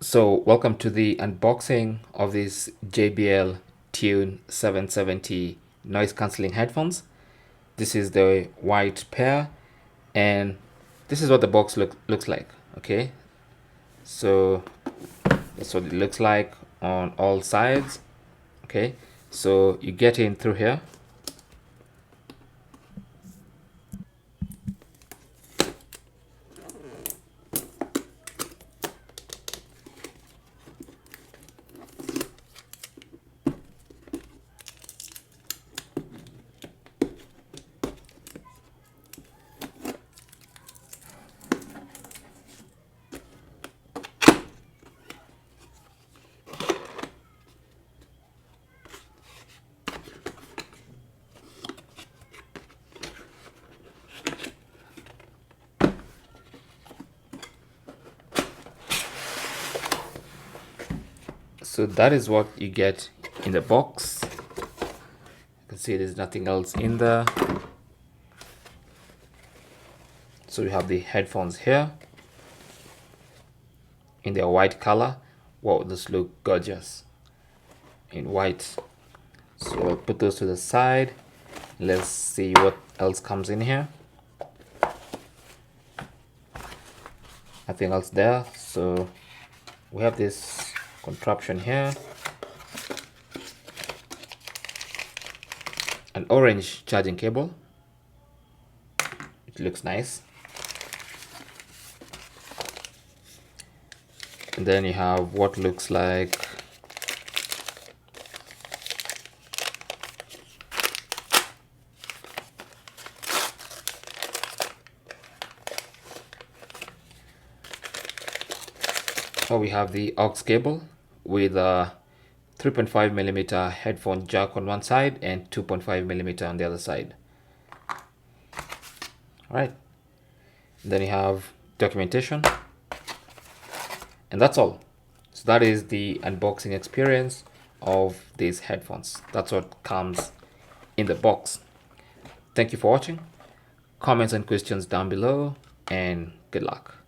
So welcome to the unboxing of this JBL Tune 770 noise cancelling headphones. This is the white pair and this is what the box looks like. Okay, so that's what it looks like on all sides. Okay, so you get in through here. So that is what you get in the box. You can see there's nothing else in there. So we have the headphones here in their white color. Wow, this look gorgeous in white. So I'll put those to the side. Let's see what else comes in here. Nothing else there. So we have this contraption here, an orange charging cable. It looks nice. And then you have what looks like we have the aux cable with a 3.5 millimeter headphone jack on one side and 2.5 millimeter on the other side. All right, then you have documentation, and that's all. So that is the unboxing experience of these headphones. That's what comes in the box. Thank you for watching. Comments and questions down below, and good luck.